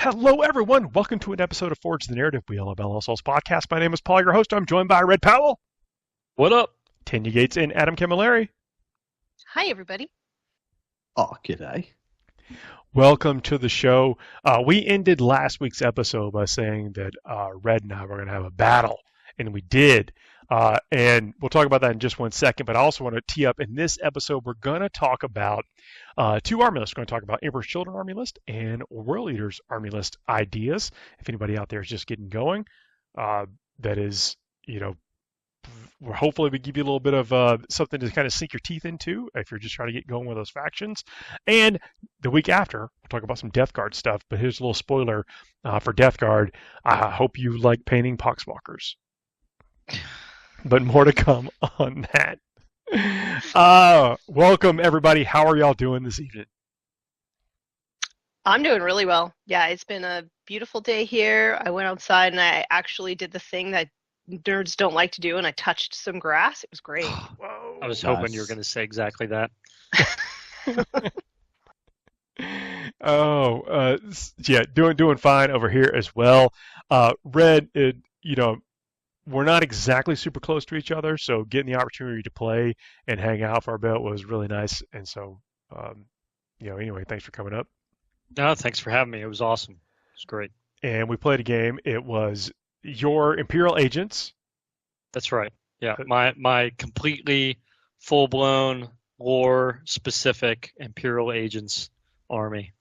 Hello, everyone. Welcome to an episode of Forge the Narrative, We Love LL Souls podcast. My name is Paul, your host. I'm joined by Red Powell, What up? Tanya Gates, and Adam Camilleri. Hi, everybody. Oh, g'day. Welcome to the show. We ended last week's episode by saying that Red and I were going to have a battle, and we did. And we'll talk about that in just one second, but I also want to tee up in this episode, we're going to talk about two army lists. We're going to talk about Emperor's Children army list and World Eaters army list ideas. If anybody out there is just getting going, that is, hopefully we give you a little bit of something to kind of sink your teeth into if you're just trying to get going with those factions. And the week after, we'll talk about some Death Guard stuff, but here's a little spoiler for Death Guard. I hope you like painting poxwalkers. But more to come on that. Welcome, everybody. How are y'all doing this evening? I'm doing really well. Yeah, it's been a beautiful day here. I went outside and I actually did the thing that nerds don't like to do, and I touched some grass. It was great. Whoa. I was hoping you were going to say exactly that. Yeah, doing fine over here as well. Red, we're not exactly super close to each other, so getting the opportunity to play and hang out for a bit was really nice. And so, anyway, thanks for coming up. No, thanks for having me. It was awesome. It was great. And we played a game. It was your Imperial Agents. That's right. Yeah, my completely full-blown lore-specific Imperial Agents army.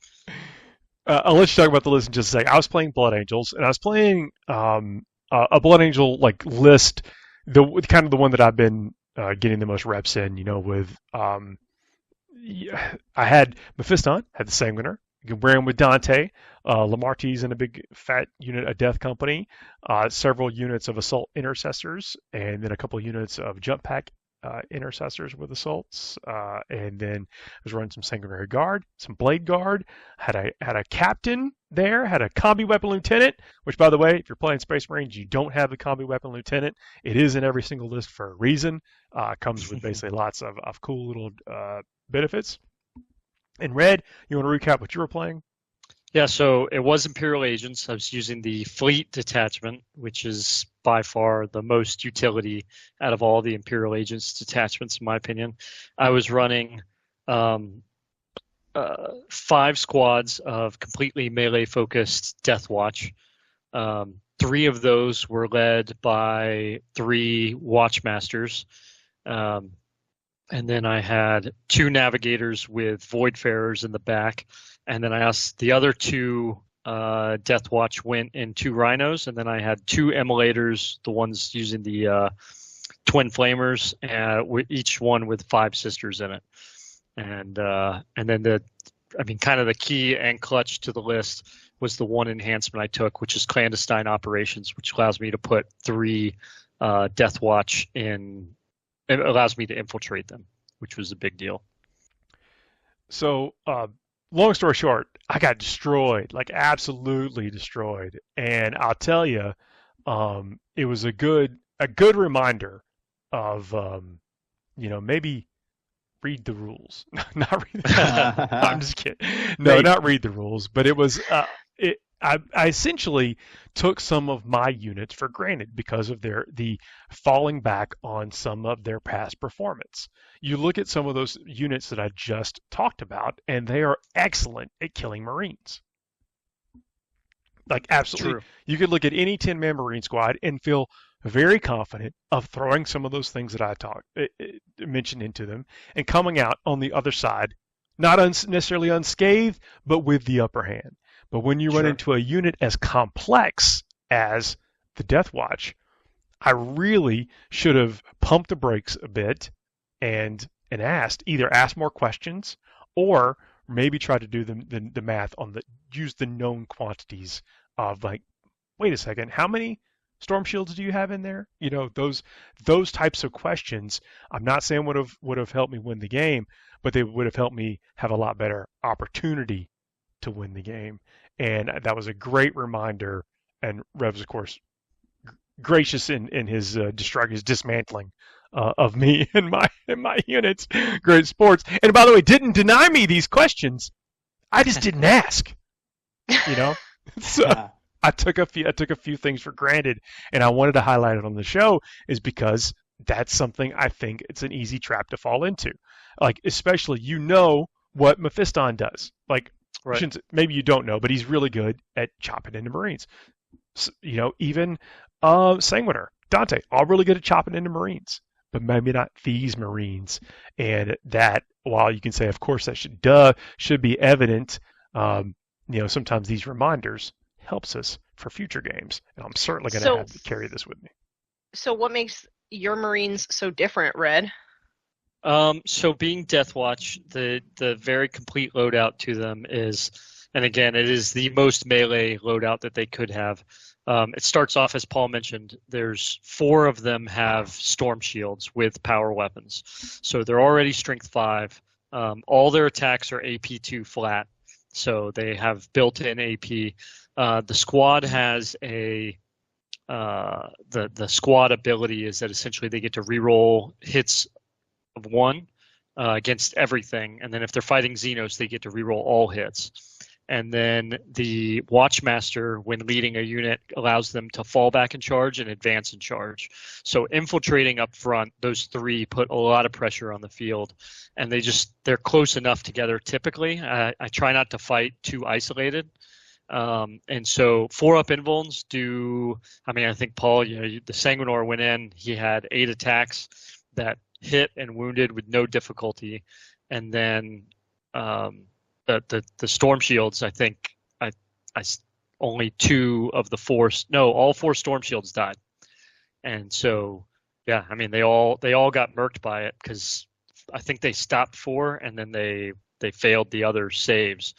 I'll let you talk about the list in just a sec. I was playing Blood Angels, and I was playing a Blood Angel list, the one that I've been getting the most reps in. With I had Mephiston, had the Sanguiner, ran with Dante, Lamartie's in a big fat unit of Death Company, several units of Assault Intercessors, and then a couple of units of Jump Pack Intercessors with Assaults, and then I was running some Sanguinary Guard, some Blade Guard, had a Captain there, had a Combi Weapon Lieutenant, which, by the way, if you're playing Space Marines, you don't have the Combi Weapon Lieutenant. It is in every single list for a reason. Comes with basically lots of cool little benefits. And Red, you want to recap what you were playing? Yeah, so it was Imperial Agents. I was using the Fleet Detachment, which is by far the most utility out of all the Imperial Agents detachments, in my opinion. I was running 5 squads of completely melee-focused Death Watch. 3 of those were led by 3 Watchmasters. And then I had 2 Navigators with Voidfarers in the back. And then I asked the other 2 Death Watch went in 2 Rhinos. And then I had 2 Emmulators, the ones using the Twin Flamers, each one with 5 Sisters in it. And then the key and clutch to the list was the one enhancement I took, which is Clandestine Operations, which allows me to put 3 Death Watch in. It allows me to infiltrate them, which was a big deal. So, long story short, I got destroyed, like absolutely destroyed. And I'll tell you, it was a good reminder of, maybe read the rules. Not read. I'm just kidding. No, not read the rules. But it was. I essentially took some of my units for granted because of the falling back on some of their past performance. You look at some of those units that I just talked about, and they are excellent at killing Marines. Like, absolutely. True. You could look at any 10-man Marine squad and feel very confident of throwing some of those things that I mentioned into them and coming out on the other side, not necessarily unscathed, but with the upper hand. But when you run into a unit as complex as the Death Watch, I really should have pumped the brakes a bit and either ask more questions or maybe try to do the math on use the known quantities of, like, wait a second, how many storm shields do you have in there? Those types of questions. I'm not saying would have helped me win the game, but they would have helped me have a lot better opportunity to win the game. And that was a great reminder. And Rev's, of course, gracious in his dismantling of me and my units. Great sports. And by the way, didn't deny me these questions. I just didn't ask. So I took a few things for granted, and I wanted to highlight it on the show is because that's something I think it's an easy trap to fall into. Like especially what Mephiston does. Like Right. maybe you don't know, but he's really good at chopping into Marines. So, even Sanguinar, Dante, all really good at chopping into Marines, but maybe not these Marines. And that, while you can say, of course, that should be evident. Sometimes these reminders helps us for future games, and I'm certainly going to have to carry this with me. So what makes your Marines so different, Red? So being Deathwatch, the very complete loadout to them is, and again, it is the most melee loadout that they could have. It starts off, as Paul mentioned, there's 4 of them have storm shields with power weapons. So they're already strength 5. All their attacks are AP2 flat. So they have built-in AP. The squad has the squad ability is that essentially they get to reroll hits of 1 against everything. And then if they're fighting Xenos, they get to reroll all hits. And then the Watchmaster, when leading a unit, allows them to fall back in charge and advance in charge. So infiltrating up front, those 3 put a lot of pressure on the field. And they're close enough together typically. I try not to fight too isolated. And so 4-up invulns I think Paul, the Sanguinar went in, he had 8 attacks that hit and wounded with no difficulty. And then the storm shields, I think I only 2 of the 4, all 4 storm shields died. And so, yeah, I mean, they all got murked by it because I think they stopped 4 and then they failed the other saves.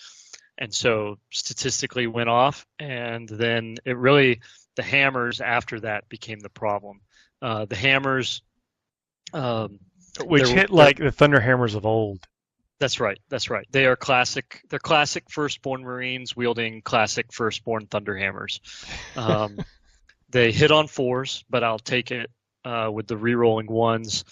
And so statistically went off, and then the hammers after that became the problem. The hammers, which hit like the Thunder Hammers of old. That's right. They are classic. They're classic Firstborn Marines wielding classic Firstborn Thunder Hammers. They hit on 4s, but I'll take it with the rerolling 1s,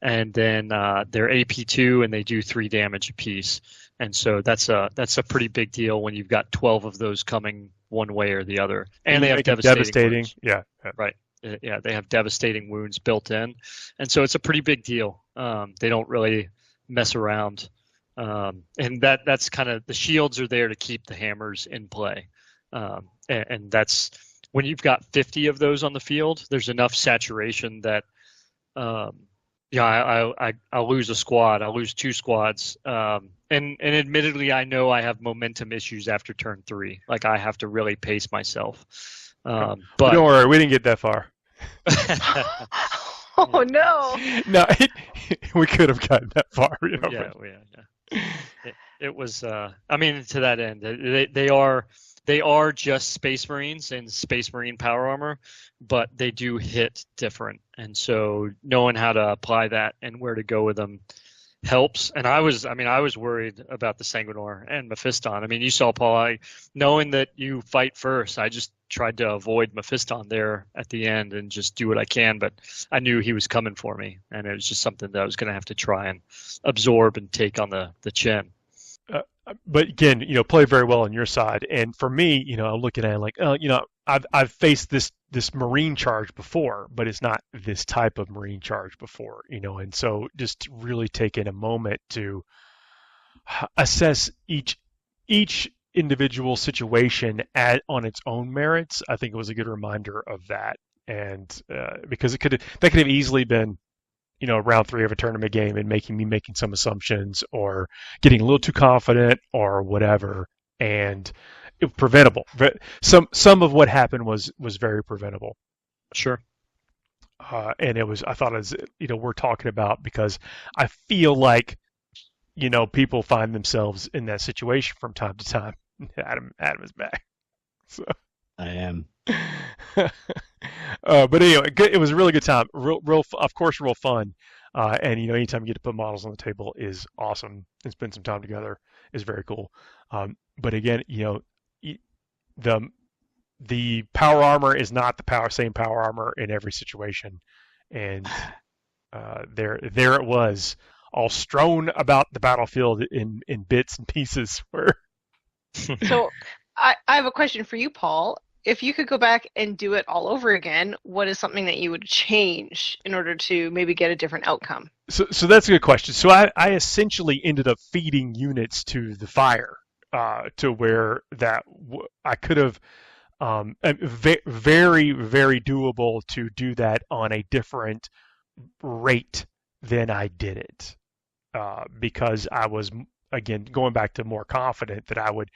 and then they're AP2 and they do 3 damage apiece. And so that's a pretty big deal when you've got 12 of those coming one way or the other, and they have devastating. Yeah. Right. Yeah, they have devastating wounds built in, and so it's a pretty big deal. They don't really mess around. And that's kind of, the shields are there to keep the hammers in play. And that's when you've got 50 of those on the field, there's enough saturation that, I'll lose a squad. I'll lose 2 squads. And admittedly, I know I have momentum issues after turn 3. Like I have to really pace myself. But don't worry, we didn't get that far. Oh no! No, we could have gotten that far. Yeah. It was. To that end, they are just Space Marines and Space Marine power armor, but they do hit different, and so knowing how to apply that and where to go with them helps. And I was worried about the Sanguinar and Mephiston. I mean, you saw, Paul, knowing that you fight first, I just tried to avoid Mephiston there at the end and just do what I can, but I knew he was coming for me, and it was just something that I was going to have to try and absorb and take on the chin. But again, play very well on your side. And for me, I'm looking at it like, I've faced this Marine charge before, but it's not this type of Marine charge before, and so just really taking a moment to assess each individual situation on its own merits. I think it was a good reminder of that, and because that could have easily been, round 3 of a tournament game and making some assumptions or getting a little too confident or whatever, and it preventable. Some of what happened was very preventable. Sure. And I thought it was, we're talking about, because I feel like, people find themselves in that situation from time to time. Adam is back. So I am. But anyway, it was a really good time. Real, of course, real fun. And anytime you get to put models on the table is awesome, and spend some time together is very cool. But again, the power armor is not the same power armor in every situation, and there it was, all strewn about the battlefield in bits and pieces. So I have a question for you, Paul. If you could go back and do it all over again, what is something that you would change in order to maybe get a different outcome? So that's a good question. So I essentially ended up feeding units to the fire to where I could have very, very doable to do that on a different rate than I did it because I was, again, going back to more confident that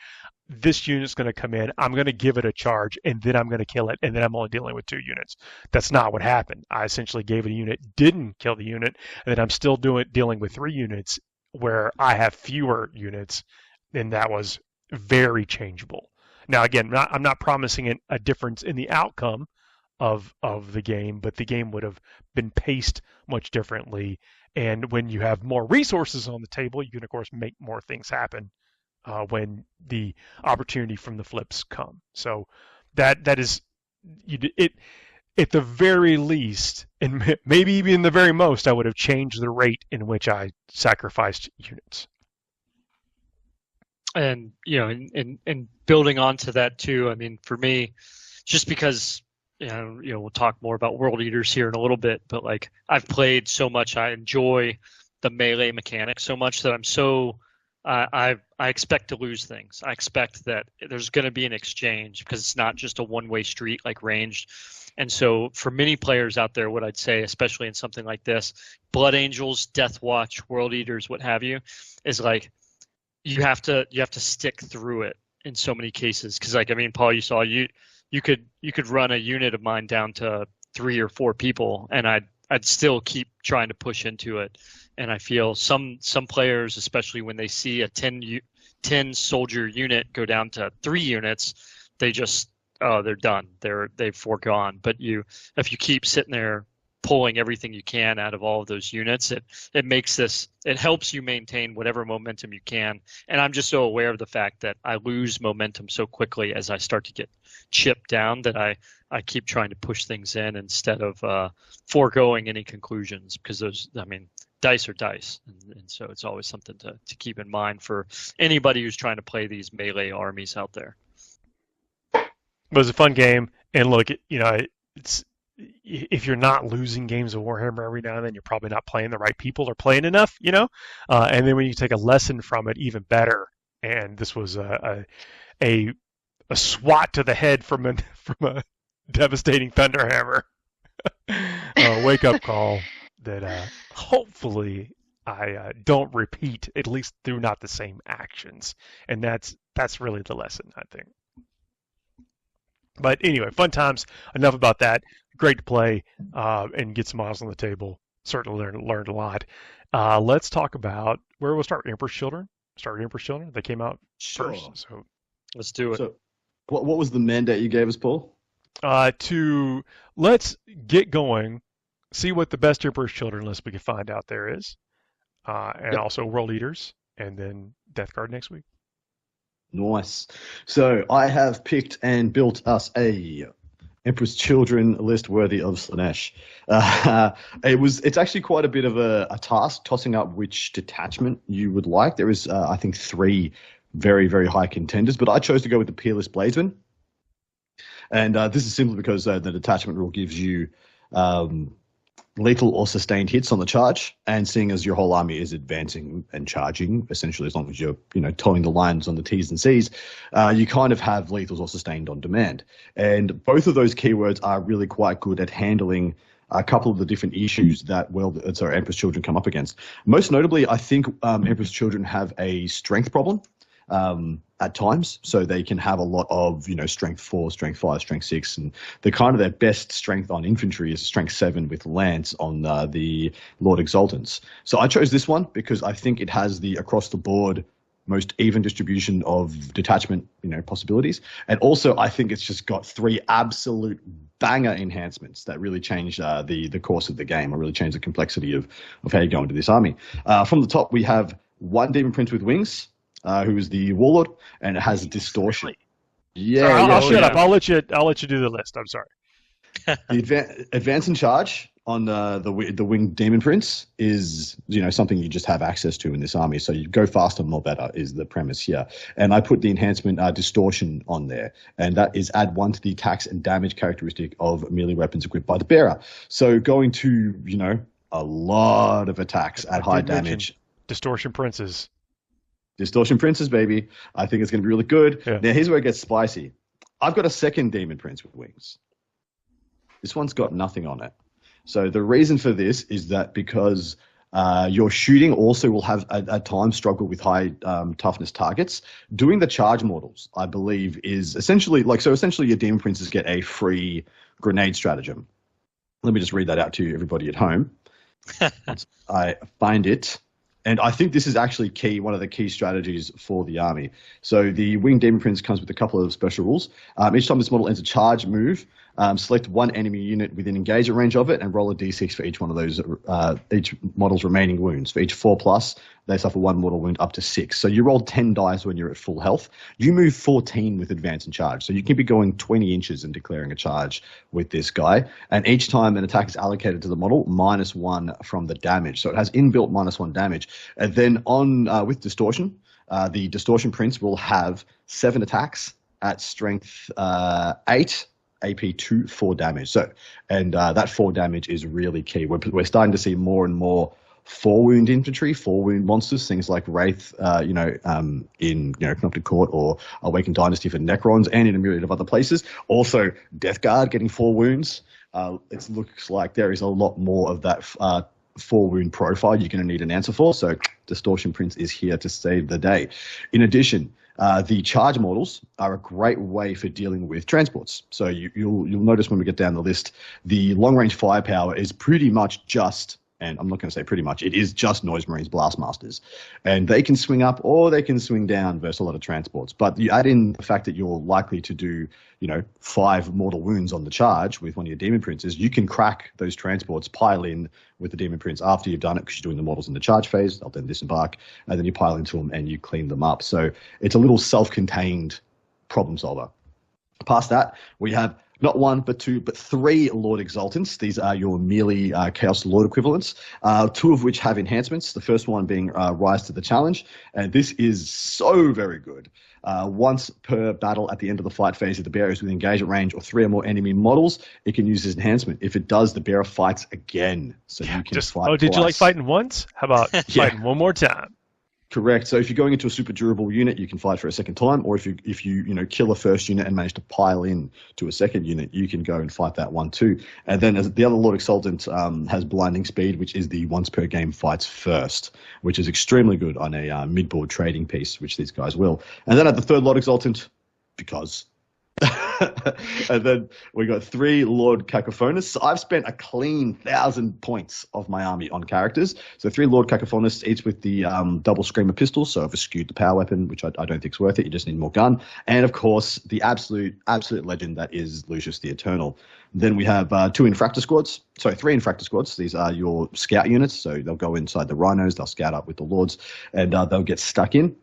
this unit's going to come in, I'm going to give it a charge, and then I'm going to kill it, and then I'm only dealing with 2 units. That's not what happened. I essentially gave it a unit, didn't kill the unit, and then I'm still dealing with 3 units where I have fewer units, and that was very changeable. Now, again, I'm not promising a difference in the outcome of the game, but the game would have been paced much differently. And when you have more resources on the table, you can, of course, make more things happen when the opportunity from the flips come. So that is it. At the very least, and maybe even the very most, I would have changed the rate in which I sacrificed units. And and building onto that too. I mean, for me, just because we'll talk more about World Eaters here in a little bit, but like I've played so much, I enjoy the melee mechanics so much that I expect to lose things. I expect that there's going to be an exchange because it's not just a one-way street like ranged. And so for many players out there, what I'd say, especially in something like this, Blood Angels, Death Watch, World Eaters, what have you, is like you have to stick through it in so many cases. Because like, I mean, Paul, you saw you could run a unit of mine down to 3 or 4 people, and I'd still keep trying to push into it. And I feel some players, especially when they see a 10 soldier unit go down to 3 units, they just they're done. They've foregone. But if you keep sitting there pulling everything you can out of all of those units, it helps you maintain whatever momentum you can. And I'm just so aware of the fact that I lose momentum so quickly as I start to get chipped down that I keep trying to push things in instead of foregoing any conclusions, because dice are dice, and so it's always something to keep in mind for anybody who's trying to play these melee armies out there. It was a fun game, and look, it's if you're not losing games of Warhammer every now and then, you're probably not playing the right people or playing enough, and then when you take a lesson from it, even better. And this was a swat to the head from a devastating thunderhammer. Wake up call that hopefully I don't repeat, at least through not the same actions. And that's really the lesson, I think. But anyway, fun times. Enough about that. Great to play and get some models on the table. Certainly learned a lot. Let's talk about where we'll start. Emperor's Children. Start with Emperor's Children. They came out first. So let's do it. So, what was the mandate you gave us, Paul? Let's get going, see what the best Emperor's Children list we can find out there is, and also World Eaters, and then Death Guard next week. Nice. So I have picked and built us a Emperor's Children list worthy of Slaanesh. It's actually quite a bit of a task tossing up which detachment you would like. There is, I think, 3 very, very high contenders, but I chose to go with the Peerless Bladesman. And this is simply because the detachment rule gives you lethal or sustained hits on the charge, and seeing as your whole army is advancing and charging, essentially as long as you're towing the lines on the T's and C's, you kind of have lethals or sustained on demand. And both of those keywords are really quite good at handling a couple of the different issues that Emperor's Children come up against. Most notably, I think Emperor's Children have a strength problem at times, so they can have a lot of strength 4, strength 5, strength 6, and their best strength on infantry is strength 7 with lance on the Lord Exultants. So I chose this one because I think it has the across the board most even distribution of detachment possibilities, and also I think it's just got 3 absolute banger enhancements that really change the course of the game, or really change the complexity of how you go into this army. From the top, we have 1 Demon Prince with wings, who is the Warlord, and it has distortion. Really? Yeah, I'll shut up. I'll let you do the list. I'm sorry. The advance and charge on the winged demon prince is something you just have access to in this army, so you go faster more better is the premise here. And I put the enhancement distortion on there, and that is add 1 to the attacks and damage characteristic of melee weapons equipped by the bearer, so going to a lot of attacks at high damage. Distortion princes, baby. I think it's going to be really good. Now here's where it gets spicy. I've got a second demon prince with wings. This one's got nothing on it. So the reason for this is that because your shooting also will have at times struggle with high toughness targets. Doing the charge mortals, I believe, is essentially essentially your demon princes get a free grenade stratagem. Let me just read that out to you, everybody at home. Once I find it. And I think this is actually one of the key strategies for the army. So the Winged Demon Prince comes with a couple of special rules. Each time this model enters a charge move, select one enemy unit within engagement range of it and roll a d6 for each one of those, each model's remaining wounds. For each 4+, they suffer 1 mortal wound up to 6. So you roll 10 dice when you're at full health. You move 14 with advance and charge. So you can be going 20 inches and declaring a charge with this guy. And each time an attack is allocated to the model, -1 from the damage. So it has inbuilt -1 damage. And then with distortion, the distortion prince will have 7 attacks at strength 8, AP 2, 4 damage. So, and that 4 damage is really key. We're starting to see more and more 4-wound infantry, 4-wound monsters, things like Wraith, in Canoptic Court or Awakened Dynasty for Necrons, and in a myriad of other places. Also, Death Guard getting 4 wounds. It looks like there is a lot more of that 4-wound profile you're going to need an answer for. So, Distortion Prince is here to save the day. In addition, the charge models are a great way for dealing with transports. So you'll notice when we get down the list, the long-range firepower is pretty much just, and I'm not going to say pretty much, it is just Noise Marines Blastmasters. And they can swing up or they can swing down versus a lot of transports. But you add in the fact that you're likely to do, 5 mortal wounds on the charge with one of your Demon Princes, you can crack those transports, pile in with the Demon Prince after you've done it, because you're doing the models in the charge phase. They'll then disembark, and then you pile into them and you clean them up. So it's a little self-contained problem solver. Past that, we have not 1, but 2, but 3 Lord Exaltants. These are your melee Chaos Lord equivalents, 2 of which have enhancements, the first one being Rise to the Challenge. And this is so very good. Once per battle at the end of the fight phase, if the bearer is within engagement range or 3 or more enemy models, it can use this enhancement. If it does, the bearer fights again. So you can fight twice. Did you like fighting once? How about fighting one more time? Correct. So if you're going into a super durable unit, you can fight for a second time, or if you kill a first unit and manage to pile in to a second unit, you can go and fight that one too. And then as the other Lord Exaltant has Blinding Speed, which is the once per game fights first, which is extremely good on a mid-board trading piece, which these guys will. And then at the third Lord Exaltant, because. And then we got 3 Lord Cacophonus. So I've spent a clean 1,000 points of my army on characters. So 3 Lord Cacophonus, each with the double Screamer pistol. So I've skewed the power weapon, which I don't think is worth it. You just need more gun. And of course, the absolute legend that is Lucius the Eternal. Then we have 2 Infractor squads. Sorry, 3 Infractor squads. These are your scout units. So they'll go inside the rhinos. They'll scout up with the lords, and they'll get stuck in.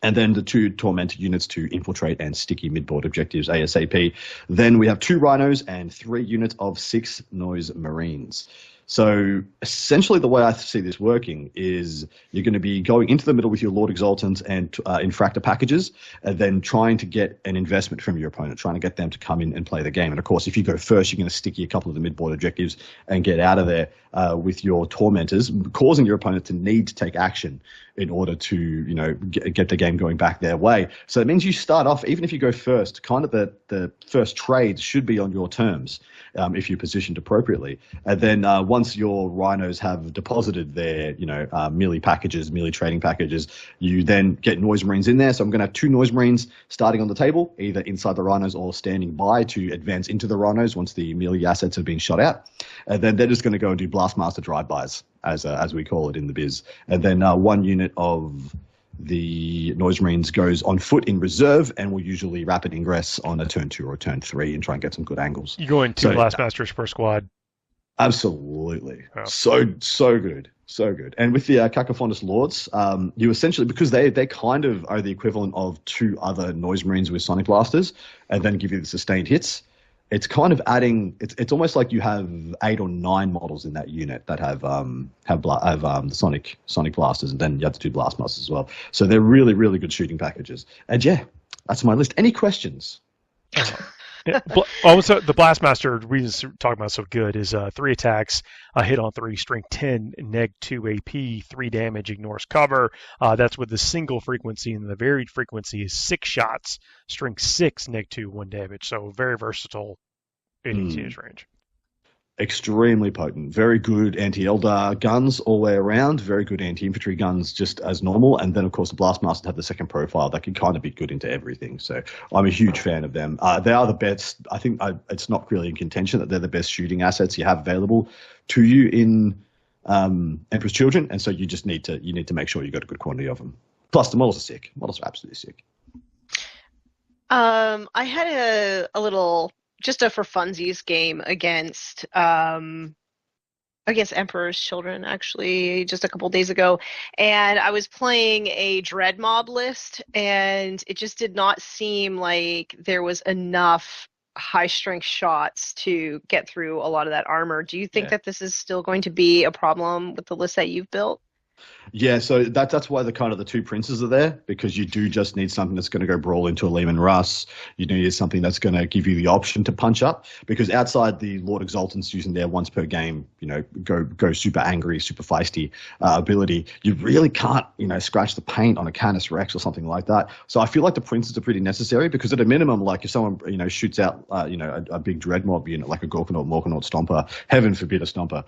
And then the 2 Tormented units to infiltrate and sticky midboard objectives ASAP. Then we have 2 Rhinos and 3 units of 6 Noise Marines. So essentially the way I see this working is you're going to be going into the middle with your Lord Exaltants and Infractor packages, and then trying to get an investment from your opponent, trying to get them to come in and play the game. And of course, if you go first, you're going to sticky a couple of the midboard objectives and get out of there with your Tormentors, causing your opponent to need to take action in order to, get the game going back their way. So it means you start off, even if you go first, kind of the first trades should be on your terms if you're positioned appropriately. And then once your Rhinos have deposited their, melee packages, melee trading packages, you then get Noise Marines in there. So I'm going to have 2 Noise Marines starting on the table, either inside the Rhinos or standing by to advance into the Rhinos once the melee assets have been shot out. And then they're just going to go and do Blastmaster drive-bys, as we call it in the biz. And then 1 unit of the Noise Marines goes on foot in reserve and will usually rapid ingress on a turn 2 or a turn 3 and try and get some good angles. You go in 2 Blastmasters per squad. Absolutely. Oh. So good. So good. And with the Cacophonous Lords, you essentially, because they kind of are the equivalent of 2 other Noise Marines with Sonic Blasters, and then give you the sustained hits. it's kind of adding. It's almost like you have 8 or 9 models in that unit that have the sonic blasters, and then you have the 2 blastmasters as well. So they're really, really good shooting packages. And yeah, that's my list. Any questions? Yeah. Also, the Blastmaster reason to talk about so good is 3 attacks, hit on 3, strength 10, neg 2 AP, 3 damage, ignores cover. That's with the single frequency, and the varied frequency is 6 shots, strength 6, neg 2, 1 damage. So very versatile in ETH range. Extremely potent, very good anti-Eldar guns all the way around, very good anti-infantry guns just as normal, and then of course the Blastmasters have the second profile that can kind of be good into everything. So I'm a huge fan of them. They are the best. I think it's not really in contention that they're the best shooting assets you have available to you in Emperor's Children, and so you just need to make sure you got a good quantity of them. Plus the models are sick. Models are absolutely sick. I had a little, just a for funsies game against Emperor's Children, actually, just a couple days ago, and I was playing a Dread Mob list, and it just did not seem like there was enough high strength shots to get through a lot of that armor. Do you think that this is still going to be a problem with the list that you've built? Yeah, so that's why the 2 princes are there, because you do just need something that's going to go brawl into a Lehman Russ. You need something that's going to give you the option to punch up, because outside the Lord Exultants using their once per game, go super angry, super feisty ability, you really can't, scratch the paint on a Canis Rex or something like that. So I feel like the princes are pretty necessary, because at a minimum, like if someone, shoots out, a big Dread Mob unit like a Gorkanaut, Morkanaut Stomper, heaven forbid a Stomper,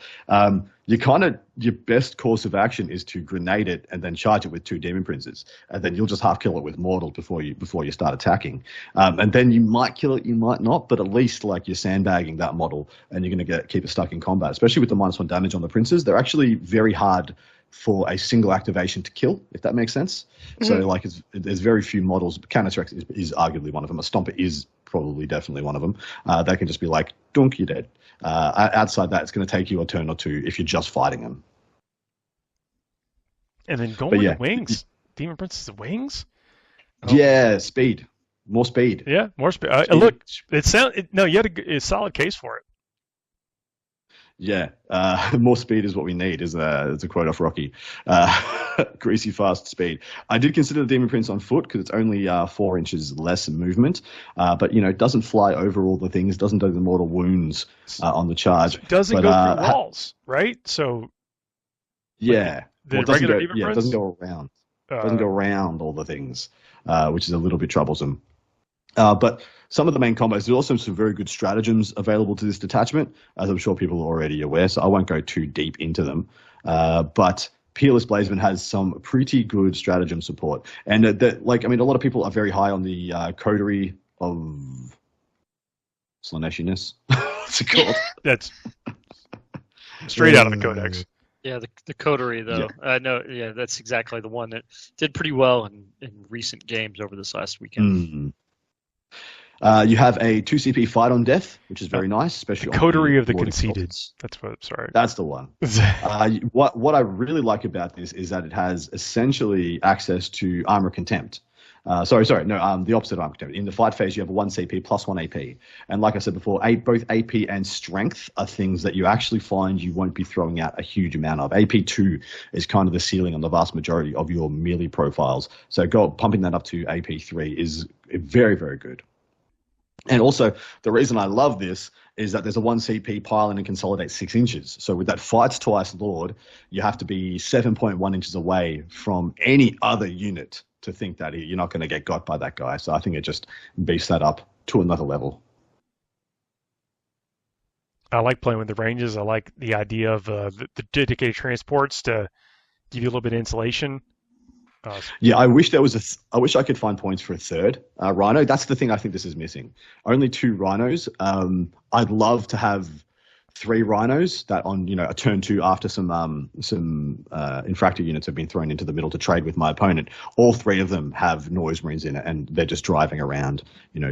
your best course of action is to grenade it and then charge it with 2 Demon Princes, and then you'll just half kill it with Mortal before you start attacking. And then you might kill it, you might not, but at least like you're sandbagging that model, and you're going to keep it stuck in combat. Especially with the -1 damage on the Princes, they're actually very hard for a single activation to kill, if that makes sense. Mm-hmm. So like there's very few models. Canis Rex is arguably one of them. A Stomper is probably definitely one of them. That can just be like, dunk, you're dead. Outside that, it's going to take you a turn or 2 if you're just fighting them. And then going with the wings. Demon Prince's wings? Oh. Yeah, speed. More speed. Yeah, more speed. Look, you had a solid case for it. Yeah, more speed is what we need, is a quote off Rocky. Greasy, fast speed. I did consider the Demon Prince on foot because it's only 4 inches less movement, but it doesn't fly over all the things, doesn't do the mortal wounds on the charge. It doesn't go through walls, right? So yeah, it doesn't go around. Doesn't go around all the things, which is a little bit troublesome. But some of the main combos, there's also some very good stratagems available to this detachment, as I'm sure people are already aware, so I won't go too deep into them. But Peerless Blazeman has some pretty good stratagem support. And a lot of people are very high on the coterie of Slaneshiness. What's it called? That's straight out of the Codex. Yeah, the coterie, though. Yeah. That's exactly the one that did pretty well in recent games over this last weekend. Mm-hmm. You have a 2 CP fight on death, which is very nice, especially the coterie of the Lord conceited. Exaltants. That's the one. What I really like about this is that it has essentially access to armor contempt. The opposite of armor contempt. In the fight phase, you have a 1 CP plus 1 AP, and like I said before, both AP and strength are things that you actually find you won't be throwing out a huge amount of. AP 2 is kind of the ceiling on the vast majority of your melee profiles, so pumping that up to AP 3 is very, very good. And also, the reason I love this is that there's a 1 CP pile in and consolidate 6 inches. So with that Fights Twice Lord, you have to be 7.1 inches away from any other unit to think that you're not going to get got by that guy. So I think it just beefs that up to another level. I like playing with the ranges. I like the idea of the dedicated transports to give you a little bit of insulation. Yeah, I wish I wish I could find points for a third Rhino. That's the thing I think this is missing. Only 2 Rhinos. I'd love to have 3 Rhinos that on a turn 2 after some infractor units have been thrown into the middle to trade with my opponent. All 3 of them have Noise Marines in it, and they're just driving around,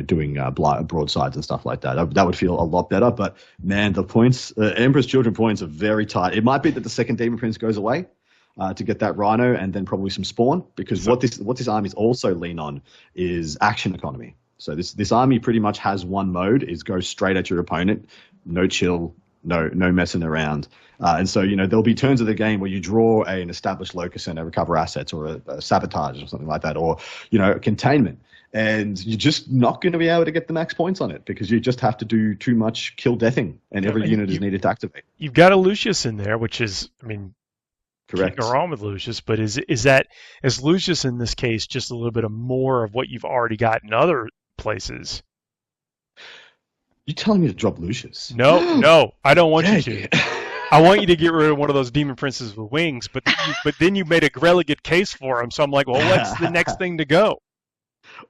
doing broadsides and stuff like that. That would feel a lot better. But man, the points, Emperor's Children points are very tight. It might be that the second Demon Prince goes away. To get that Rhino and then probably some spawn, because what this armies also lean on is action economy. So this army pretty much has one mode: is go straight at your opponent, no chill, no messing around. And so there'll be turns of the game where you draw an established locus and recover assets, or a sabotage or something like that, or containment, and you're just not going to be able to get the max points on it because you just have to do too much kill deathing, and every unit is needed to activate. You've got a Lucius in there, which is, Correct. Can't go wrong with Lucius, but is Lucius in this case just a little bit of more of what you've already got in other places? You telling me to drop Lucius? No, I don't want you to. Yeah. I want you to get rid of one of those demon princes with wings, but then you made a relegate case for him, so I'm like, well, what's the next thing to go?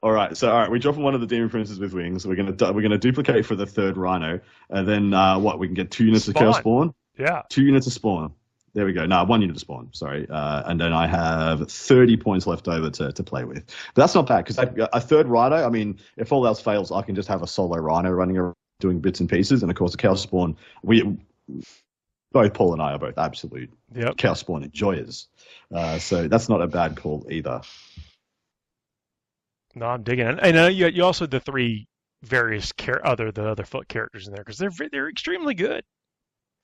All right, we're dropping one of the demon princes with wings. We're gonna duplicate for the third rhino, and then we can get 2 units of chaos spawn. Yeah, 2 units of spawn. There we go. No, 1 unit of spawn. Sorry, and then I have 30 points left over to play with. But that's not bad because a third rhino. If all else fails, I can just have a solo rhino running around doing bits and pieces, and of course the chaos spawn. Both Paul and I are both absolute chaos spawn enjoyers, so that's not a bad call either. No, I'm digging it. And you also the 3 various the other foot characters in there because they're extremely good.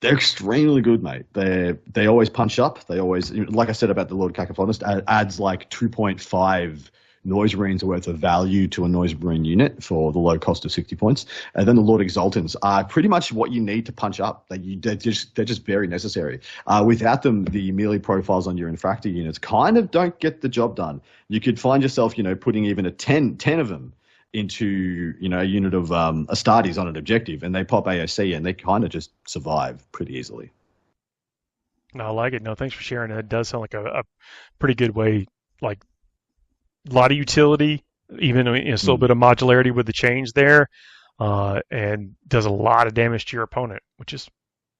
They're extremely good, mate. They always punch up. They always, like I said about the Lord Cacophonist, adds like 2.5 Noise Marines worth of value to a Noise Marine unit for the low cost of 60 points. And then the Lord Exaltants are pretty much what you need to punch up. They're just very necessary. Without them, the melee profiles on your Infractor units kind of don't get the job done. You could find yourself, putting even a 10 of them into a unit of Astartes on an objective, and they pop AOC and they kind of just survive pretty easily. No, I like it. No, thanks for sharing. It does sound like a pretty good way, like a lot of utility, even still a bit of modularity with the change there, and does a lot of damage to your opponent, which is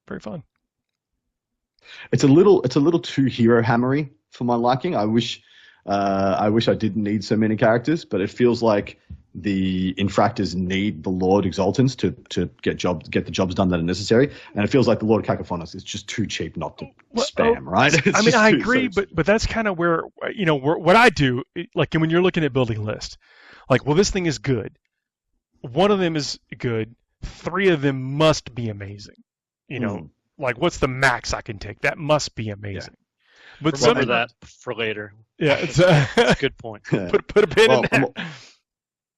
very fun. It's a little too hero hammery for my liking. I wish I didn't need so many characters, but it feels like the Infractors need the Lord Exaltants to get the jobs done that are necessary, and it feels like the Lord Cacophonus is just too cheap not to spam, right? I agree, but that's kind of where what I do, like when you're looking at building list, like, well, this thing is good, 1 of them is good, 3 of them must be amazing, like what's the max I can take? That must be amazing. Yeah. But remember that for later. Yeah, it's a good point. Put a pin in that.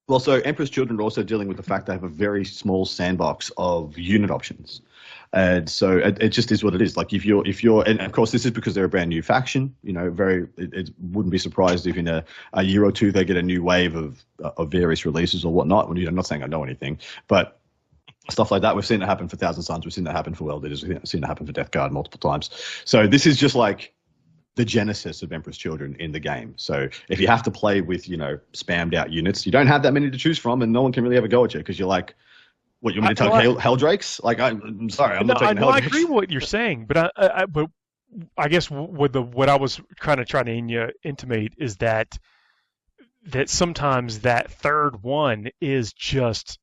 Well, so Emperor's Children are also dealing with the fact they have a very small sandbox of unit options. And so it just is what it is. Like if you're, and of course this is because they're a brand new faction, it wouldn't be surprised if in a year or two they get a new wave of various releases or whatnot. I'm not saying I know anything, but stuff like that. We've seen it happen for Thousand Suns. We've seen that happen for World Leaders. We've seen it happen for Death Guard multiple times. So this is just like the genesis of Emperor's Children in the game. So if you have to play with, spammed out units, you don't have that many to choose from, and no one can really have a go at you because you're like, what, you want me to tell Helldrakes? Like, I'm sorry, I'm not taking Helldrakes. I agree with what you're saying, but I guess what I was trying to intimate is that sometimes that third one is just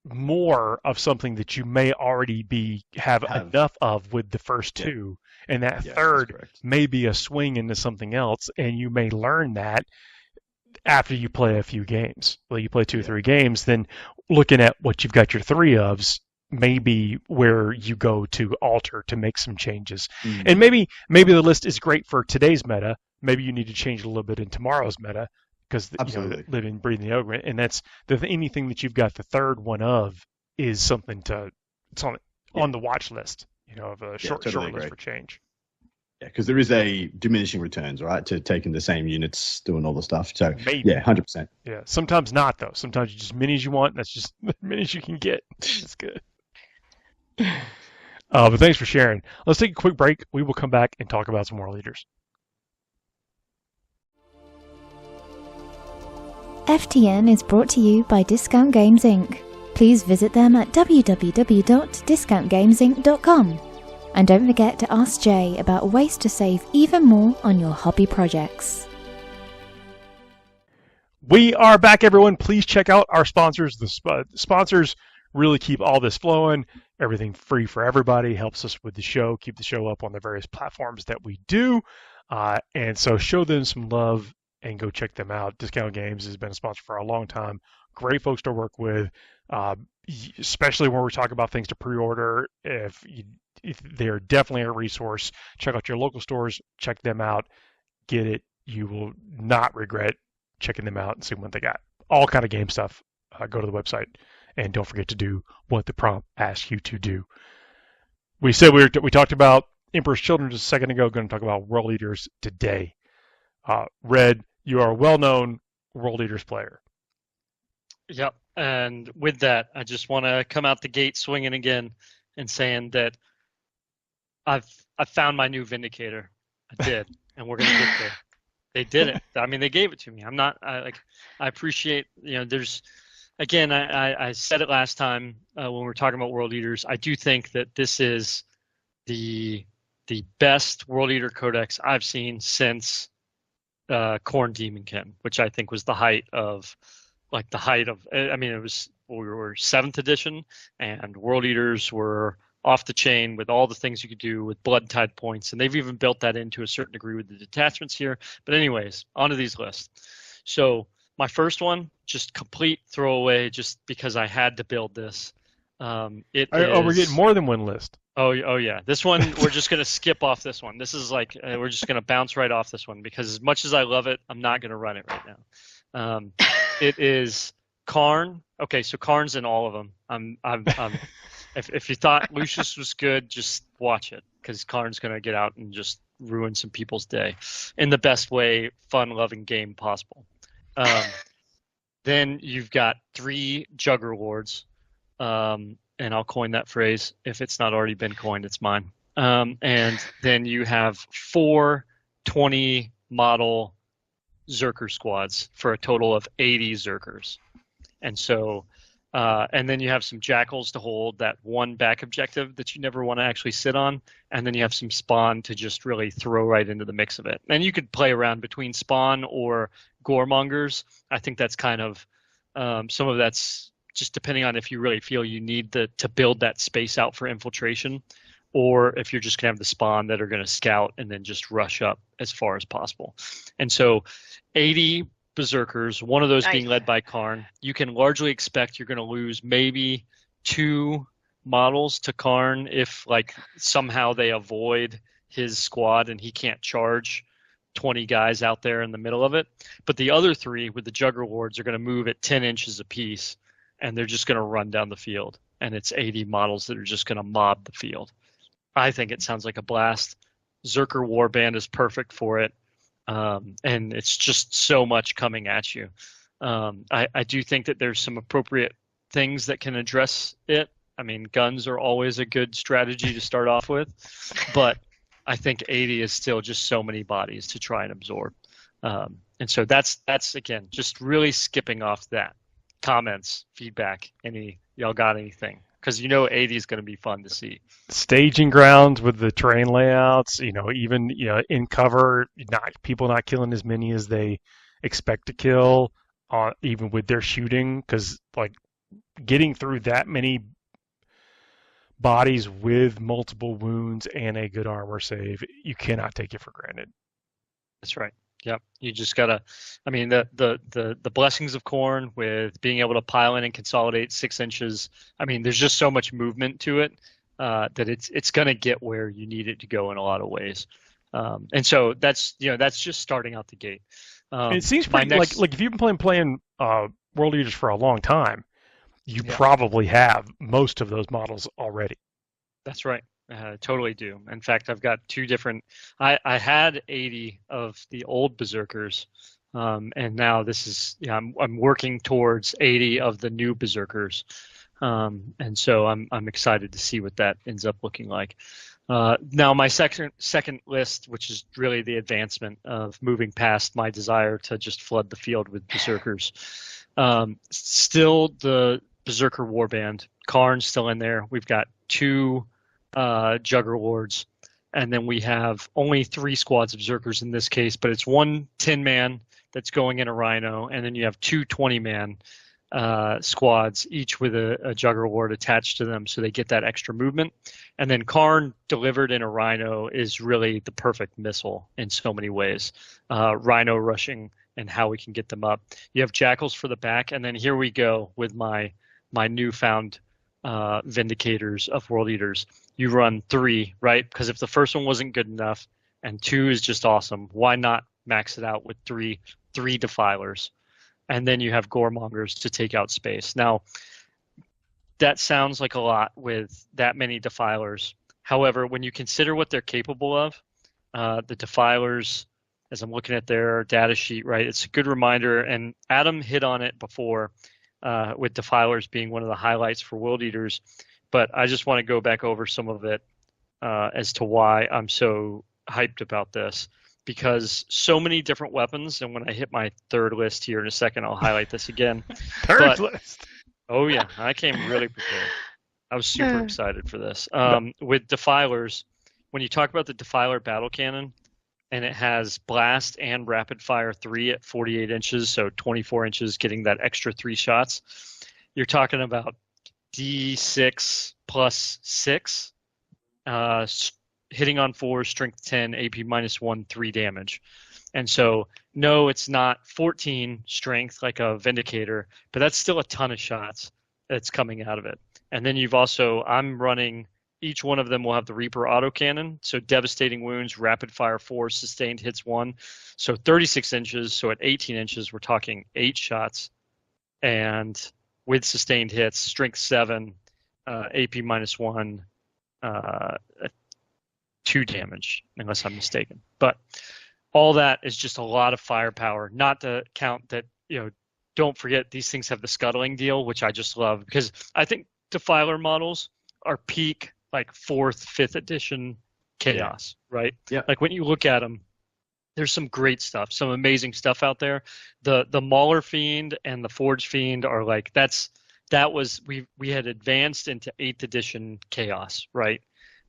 more of something that you may already have enough of with the first 2, and that third may be a swing into something else, and you may learn that after you play a few games. Well, you play 2 or 3 games, then looking at what you've got your 3 ofs may be where you go to alter to make some changes. And maybe the list is great for today's meta. Maybe you need to change it a little bit in tomorrow's meta, because living, breathing the ogre, and that's anything that you've got the third one of is something it's on the watch list, of a short list for change. Yeah, because there is a diminishing returns, right, to taking the same units, doing all the stuff. So maybe. 100%. Yeah, sometimes not though. Sometimes you just minis you want, and that's just the minis you can get. That's good. But thanks for sharing. Let's take a quick break. We will come back and talk about some more leaders. FTN is brought to you by Discount Games Inc. Please visit them at www.discountgamesinc.com. And don't forget to ask Jay about ways to save even more on your hobby projects. We are back, everyone. Please check out our sponsors. The sponsors really keep all this flowing. Everything free for everybody. Helps us with the show, keep the show up on the various platforms that we do. And so show them some love and go check them out. Discount Games has been a sponsor for a long time. great folks to work with, especially when we're talking about things to pre-order. If they're definitely a resource, check out your local stores, check them out, get it. You will not regret checking them out and seeing what they got. All kind of game stuff. Go to the website, and don't forget to do what the prompt asks you to do. We said we talked about Emperor's Children just a second ago. Going to talk about World Eaters today. Red, you are a well-known World Eaters player. Yep. And with that, I just want to come out the gate swinging again and saying that I've found my new Vindicator. I did, and we're gonna get there. They did it. I mean, they gave it to me. I appreciate. There's. Again, I said it last time when we were talking about World Eaters. I do think that this is the best World Eater Codex I've seen since Khorne Demonkin, which I think was the height of. I mean, it was we were 7th edition, and World Eaters were off the chain with all the things you could do with blood tide points, and they've even built that into a certain degree with the detachments here. But anyways, onto these lists. So my first one, just complete throwaway, just because I had to build this. We're getting more than one list. Oh yeah. This one, we're just going to skip off this one. This is like, we're just going to bounce right off this one because as much as I love it, I'm not going to run it right now. It is Karn. Okay, so Karn's in all of them. If you thought Lucius was good, just watch it because Karn's going to get out and just ruin some people's day in the best way, fun-loving game possible. Then you've got 3 Jugger Lords, and I'll coin that phrase. If it's not already been coined, it's mine. And then you have 4 20 model Zerker squads for a total of 80 Zerkers. And so, and then you have some Jackals to hold that one back objective that you never want to actually sit on. And then you have some Spawn to just really throw right into the mix of it. And you could play around between Spawn or Goremongers. I think that's kind of, some of that's just depending on if you really feel you need to build that space out for infiltration, or if you're just going to have the Spawn that are going to scout and then just rush up as far as possible. And so 80 Berserkers, one of those being led by Karn. You can largely expect you're going to lose maybe 2 models to Karn if like somehow they avoid his squad and he can't charge 20 guys out there in the middle of it. But the other 3 with the Jugger Lords are going to move at 10 inches apiece, and they're just going to run down the field. And it's 80 models that are just going to mob the field. I think it sounds like a blast. Zerker Warband is perfect for it. And it's just so much coming at you. I do think that there's some appropriate things that can address it. I mean, guns are always a good strategy to start off with, but I think 80 is still just so many bodies to try and absorb. And so that's again, just really skipping off that. Comments, feedback, y'all got anything? Because 80 is going to be fun to see. Staging grounds with the terrain layouts, even in cover, people not killing as many as they expect to kill, even with their shooting, because like getting through that many bodies with multiple wounds and a good armor save, you cannot take it for granted. That's right. Yep. You just gotta. I mean, the blessings of Khorne with being able to pile in and consolidate 6 inches. I mean, there's just so much movement to it that it's gonna get where you need it to go in a lot of ways. And so that's just starting out the gate. It seems pretty like if you've been playing World Eaters for a long time, you probably have most of those models already. That's right. Totally do. In fact, I've got 2 different. I had 80 of the old Berserkers, and now this is. I'm working towards 80 of the new Berserkers, and so I'm excited to see what that ends up looking like. Now, my second list, which is really the advancement of moving past my desire to just flood the field with Berserkers, still the Berserker Warband. Karn's still in there. We've got 2. Jugger Lords, and then we have only 3 squads of Zerkers in this case, but it's 1 10-man that's going in a Rhino, and then you have 2 20-man squads, each with a Jugger Lord attached to them, so they get that extra movement. And then Karn delivered in a Rhino is really the perfect missile in so many ways. Rhino rushing and how we can get them up. You have jackals for the back, and then here we go with my newfound Vindicators of World Eaters. You run 3, right? Because if the first one wasn't good enough and 2 is just awesome, why not max it out with 3 Defilers? And then you have Goremongers to take out space. Now, that sounds like a lot with that many Defilers. However, when you consider what they're capable of, the Defilers, as I'm looking at their data sheet, right, it's a good reminder, and Adam hit on it before with Defilers being one of the highlights for World Eaters, but I just want to go back over some of it as to why I'm so hyped about this, because so many different weapons, and when I hit my 3rd list here in a second, I'll highlight this again. Third list. Oh yeah, I came really prepared. I was super excited for this. With Defilers, when you talk about the Defiler battle cannon, and it has blast and rapid fire 3 at 48 inches, so 24 inches, getting that extra 3 shots, you're talking about D6 plus 6, hitting on 4, strength 10, AP -1, 3 damage. And so, no, it's not 14 strength like a Vindicator, but that's still a ton of shots that's coming out of it. And then you've also, I'm running, each one of them will have the Reaper autocannon, so devastating wounds, rapid fire 4, sustained hits 1. So 36 inches, so at 18 inches, we're talking 8 shots. And with sustained hits, strength 7, AP -1, 2 damage, unless I'm mistaken. But all that is just a lot of firepower, not to count that, don't forget these things have the scuttling deal, which I just love, because I think Defiler models are peak like 4th, 5th edition chaos, right? Yeah. Like when you look at them, there's some great stuff, some amazing stuff out there. The Mauler Fiend and the Forge Fiend are like, we had advanced into 8th edition chaos, right?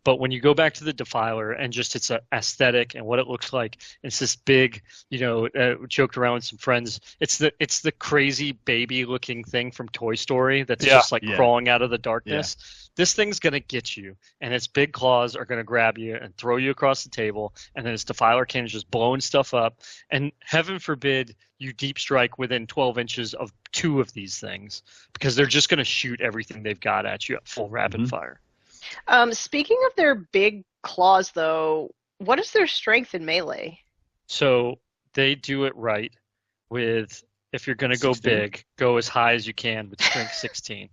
But when you go back to the Defiler and just its aesthetic and what it looks like, it's this big, joked around with some friends. It's the crazy baby looking thing from Toy Story that's just like crawling out of the darkness. Yeah. This thing's going to get you, and its big claws are going to grab you and throw you across the table, and then its Defiler cannon is just blowing stuff up. And heaven forbid you deep strike within 12 inches of 2 of these things, because they're just going to shoot everything they've got at you at full rapid fire. Speaking of their big claws, though, what is their strength in melee? So they do it right with, if you're going to go big, go as high as you can with strength 16.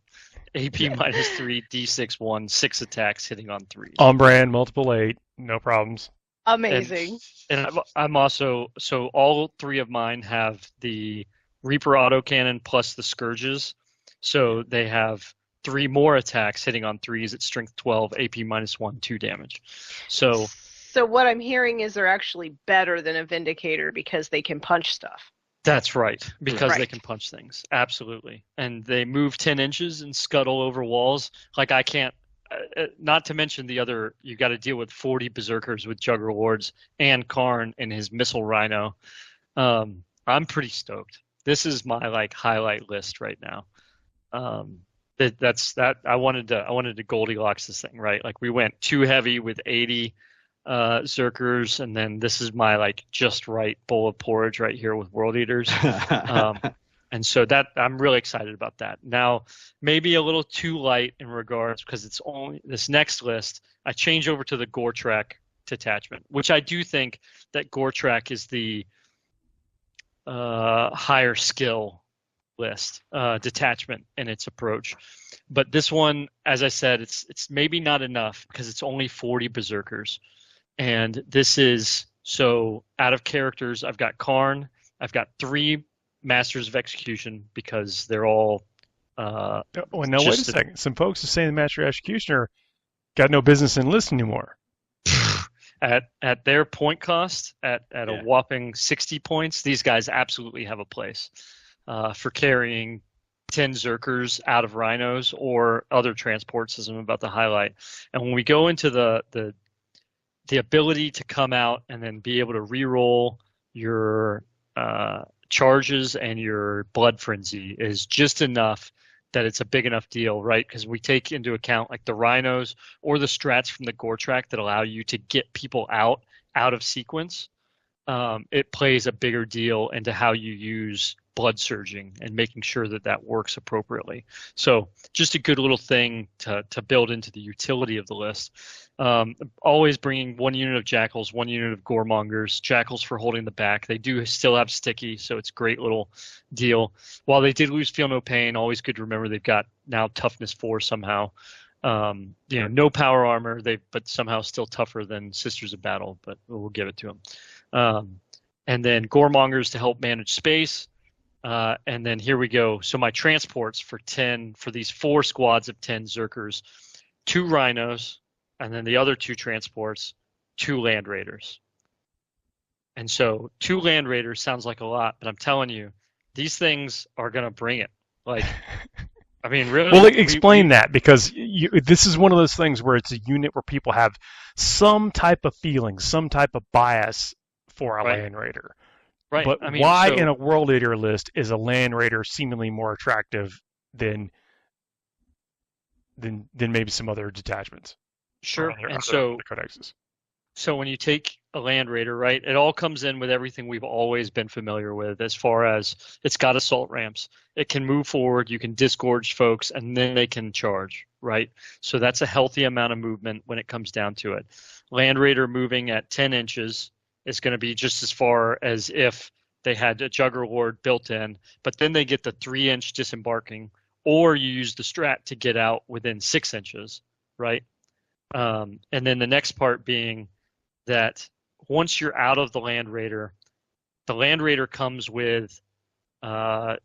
AP -3, D6 1, 6 attacks hitting on 3. On brand, multiple 8, no problems. Amazing. And I'm also, so all 3 of mine have the Reaper autocannon plus the Scourges. So they have 3 more attacks hitting on 3s at strength 12, AP -1, 2 damage. So what I'm hearing is they're actually better than a Vindicator because they can punch stuff. That's right, because they can punch things. Absolutely. And they move 10 inches and scuttle over walls. Like I can't, not to mention the other, you got to deal with 40 Berserkers with Juggerlords and Karn and his Missile Rhino. I'm pretty stoked. This is my highlight list right now. That's that I wanted to Goldilocks this thing, right? Like we went too heavy with 80 Zerkers, and then this is my just right bowl of porridge right here with World Eaters. And so that I'm really excited about that. Now, maybe a little too light in regards, because it's only this next list. I change over to the Goretrek detachment, which I do think that Goretrek is the higher skill list detachment in its approach. But this one, as I said, it's maybe not enough because it's only 40 Berserkers. And this is, so out of characters, I've got Karn, I've got 3 Masters of Execution because they're all well, now wait a second. Some folks are saying the Master Executioner got no business in list anymore. At their point cost, at a whopping 60 points, these guys absolutely have a place for carrying 10 Zerkers out of Rhinos or other transport system about to highlight. And when we go into the ability to come out and then be able to reroll your charges and your blood frenzy is just enough that it's a big enough deal, right? Because we take into account the Rhinos or the strats from the Goretrek that allow you to get people out of sequence. it plays a bigger deal into how you use blood surging and making sure that that works appropriately. So just a good little thing to build into the utility of the list. Always bringing 1 unit of jackals, 1 unit of goremongers, jackals for holding the back. They do still have sticky, so it's a great little deal. While they did lose Feel No Pain, always good to remember they've got now toughness 4 somehow. No power armor, but somehow still tougher than Sisters of Battle, but we'll give it to them. And then goremongers to help manage space. And then here we go. So my transports for these 4 squads of 10 Zerkers, 2 rhinos, and then the other 2 transports, 2 land raiders. And so 2 land raiders sounds like a lot, but I'm telling you, these things are going to bring it. Like, I mean, really. Well, explain that, because this is one of those things where it's a unit where people have some type of feeling, some type of bias for a land raider. Right. But why in a World Eater list is a land raider seemingly more attractive than maybe some other detachments? Sure. And so when you take a land raider, right, it all comes in with everything we've always been familiar with, as far as it's got assault ramps. It can move forward, you can disgorge folks, and then they can charge, right? So that's a healthy amount of movement when it comes down to it. Land raider moving at 10 inches is going to be just as far as if they had a Juggerlord built in, but then they get the 3-inch disembarking, or you use the strat to get out within 6 inches, right? And then the next part being that once you're out of the Land Raider comes with the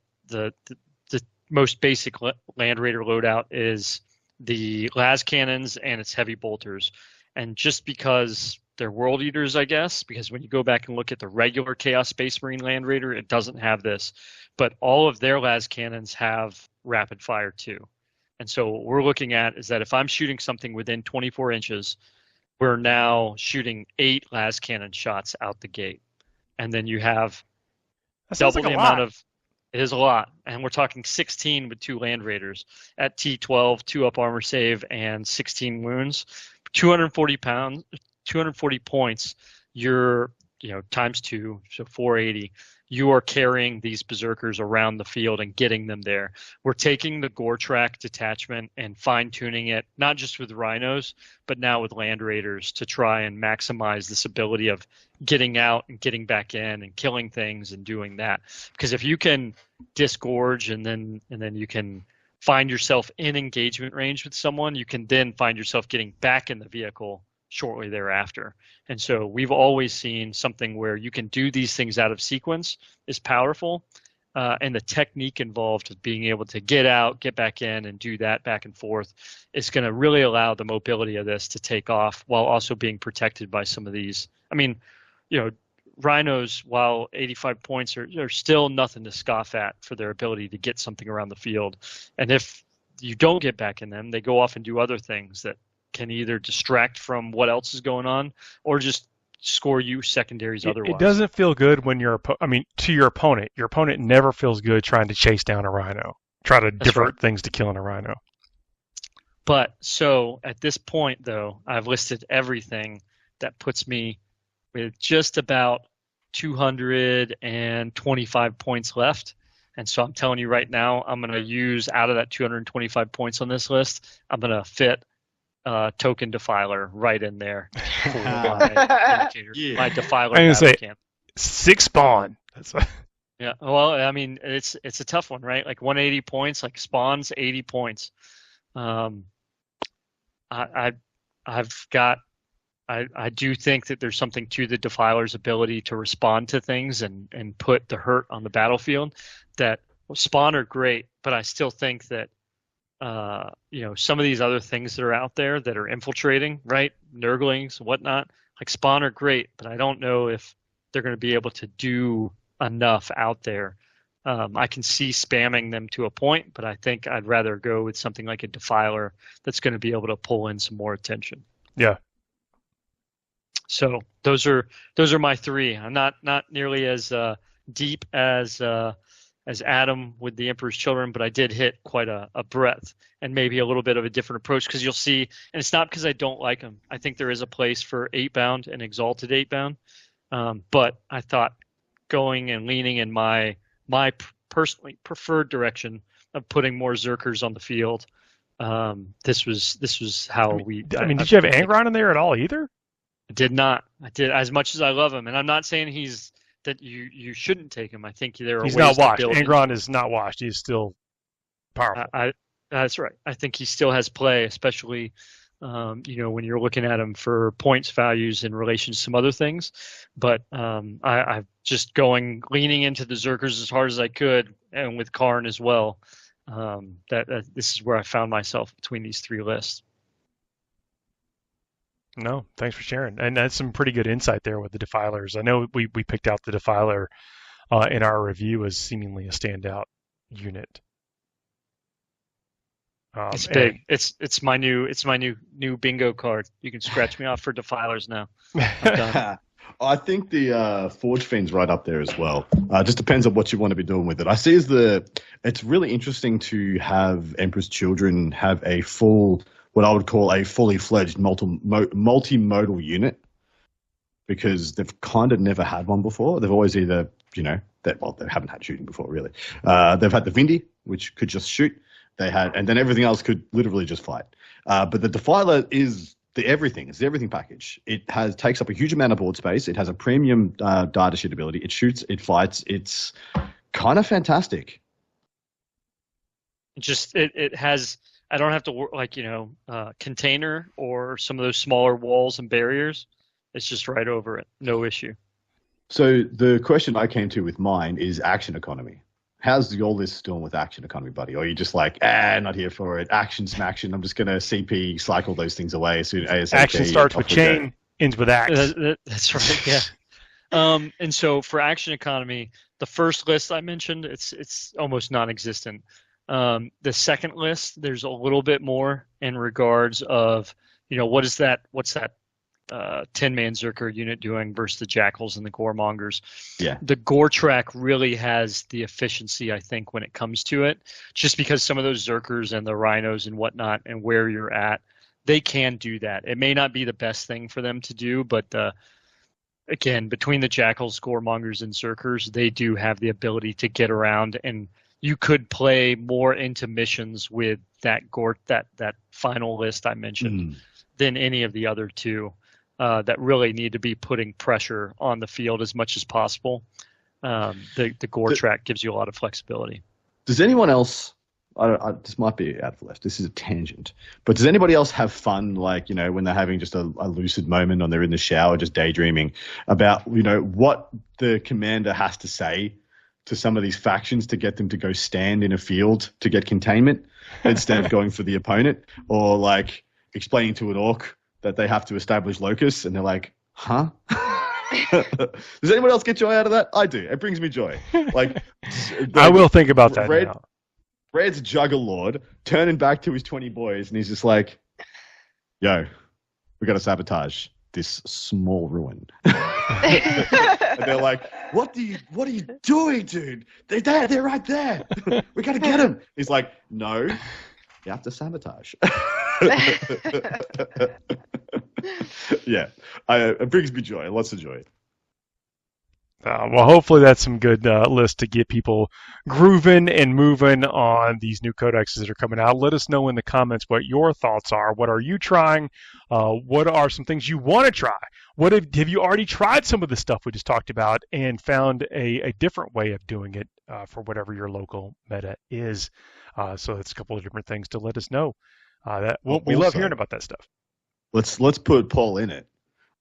most basic Land Raider loadout is the las cannons and its heavy bolters. And just because they're World Eaters, I guess, because when you go back and look at the regular Chaos Space Marine Land Raider, it doesn't have this. But all of their las cannons have rapid fire too. And so what we're looking at is that if I'm shooting something within 24 inches, we're now shooting 8 las cannon shots out the gate. And then you have double the amount of, it is a lot. And we're talking 16 with 2 land raiders at T12, 2 up armor save, and 16 wounds. 240 points, you're, times 2, so 480. You are carrying these berserkers around the field and getting them there. We're taking the gore track detachment and fine-tuning it, not just with rhinos, but now with land raiders, to try and maximize this ability of getting out and getting back in and killing things and doing that. Because if you can disgorge and then you can find yourself in engagement range with someone, you can then find yourself getting back in the vehicle shortly thereafter. And so we've always seen something where you can do these things out of sequence is powerful. And the technique involved with being able to get out, get back in, and do that back and forth is going to really allow the mobility of this to take off while also being protected by some of these. I mean, rhinos, while 85 points are still nothing to scoff at for their ability to get something around the field. And if you don't get back in them, they go off and do other things that can either distract from what else is going on or just score you secondaries otherwise. It doesn't feel good when to your opponent. Your opponent never feels good trying to chase down a rhino, try to divert things to killing a rhino. But so at this point, though, I've listed everything that puts me with just about 225 points left. And so I'm telling you right now, I'm going to use out of that 225 points on this list, I'm going to fit token defiler right in there for my indicator. Yeah. My defiler. I'm gonna say 6 spawn. Yeah. Well, I mean, it's a tough one, right? Like 180 points, like spawns 80 points. I do think that there's something to the defiler's ability to respond to things and put the hurt on the battlefield. That spawn are great, but I still think that some of these other things that are out there that are infiltrating, right? Nurglings, whatnot, like spawn are great, but I don't know if they're going to be able to do enough out there. I can see spamming them to a point, but I think I'd rather go with something like a defiler that's going to be able to pull in some more attention. Yeah. So those are my 3. I'm not nearly as deep as Adam with the Emperor's Children, but I did hit quite a breadth and maybe a little bit of a different approach, because you'll see, and it's not because I don't like them. I think there is a place for 8-bound and exalted 8-bound. But I thought going and leaning in my personally preferred direction of putting more Zerkers on the field. This was how we. I mean, did you have Angron in there at all either? I did not. I did, as much as I love him, and I'm not saying that you shouldn't take him. I think there are He's ways not washed. to build Angron is not washed. He's still powerful. That's right. I think he still has play, especially when you're looking at him for points values in relation to some other things. But I'm just leaning into the Zerkers as hard as I could, and with Karn as well. That this is where I found myself between these three lists. No, thanks for sharing. And that's some pretty good insight there with the Defilers. I know we picked out the Defiler in our review as seemingly a standout unit. It's big. It's my new bingo card. You can scratch me off for Defilers now. I think the Forge Fiend's right up there as well. Just depends on what you want to be doing with it. I see it's really interesting to have Emperor's Children have what I would call a fully fledged multimodal unit, because they've kind of never had one before. They've always either, they haven't had shooting before really. They've had the Vindy, which could just shoot. And then everything else could literally just fight. But the Defiler is the everything. It's the everything package. It takes up a huge amount of board space. It has a premium data sheet ability. It shoots. It fights. It's kind of fantastic. It has. I don't have to work container or some of those smaller walls and barriers. It's just right over it. No issue. So the question I came to with mine is action economy. How's your list doing with action economy, buddy? Or are you just like, not here for it. Action, smaction. I'm just going to CP cycle those things away as soon as ASAP. Action starts with chain, ends with axe. That's right, yeah. And so for action economy, the first list I mentioned, it's almost non-existent. The second list, there's a little bit more in regards of, what's that 10-man Zerker unit doing versus the Jackals and the Goremongers. Yeah. The Gore track really has the efficiency, I think, when it comes to it, just because some of those Zerkers and the Rhinos and whatnot and where you're at, they can do that. It may not be the best thing for them to do, but again, between the Jackals, Goremongers, and Zerkers, they do have the ability to get around, and you could play more into missions with that that final list I mentioned than any of the other two. That really need to be putting pressure on the field as much as possible. The Gore track gives you a lot of flexibility. Does anyone else? This might be out of the left. This is a tangent, but does anybody else have fun, when they're having just a lucid moment, or they're in the shower just daydreaming about what the commander has to say to some of these factions to get them to go stand in a field to get containment instead of going for the opponent, or explaining to an orc that they have to establish locus, and they're like, huh? Does anyone else get joy out of that? I do. It brings me joy. I will think about that now. Red's Juggerlord turning back to his 20 boys, and he's just like, yo, we got to sabotage this small ruin. And they're like, what are you doing, dude? They're there. They're right there. We got to get them. He's like, no, you have to sabotage. Yeah, it brings me joy, lots of joy. Well, hopefully that's some good list to get people grooving and moving on these new codexes that are coming out. Let us know in the comments what your thoughts are. What are you trying? What are some things you want to try? What have you already tried some of the stuff we just talked about and found a different way of doing it for whatever your local meta is? So it's a couple of different things to let us know. We love hearing about that stuff. Let's put Paul in it.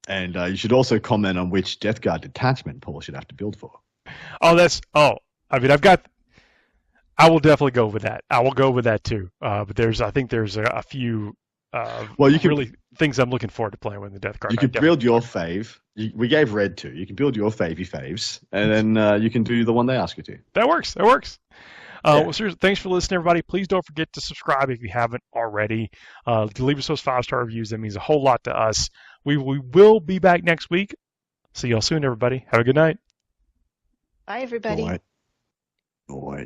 And you should also comment on which Death Guard detachment Paul should have to build for. I will definitely go with that. I will go with that too. But I think there's a few things I'm looking forward to playing with the Death Guard. You can build your fave. We gave Red 2. You can build your faves, and then you can do the one they ask you to. That works. Well, seriously, thanks for listening, everybody. Please don't forget to subscribe if you haven't already. To leave us those 5-star reviews. That means a whole lot to us. We will be back next week. See y'all soon, everybody. Have a good night. Bye, everybody. Bye.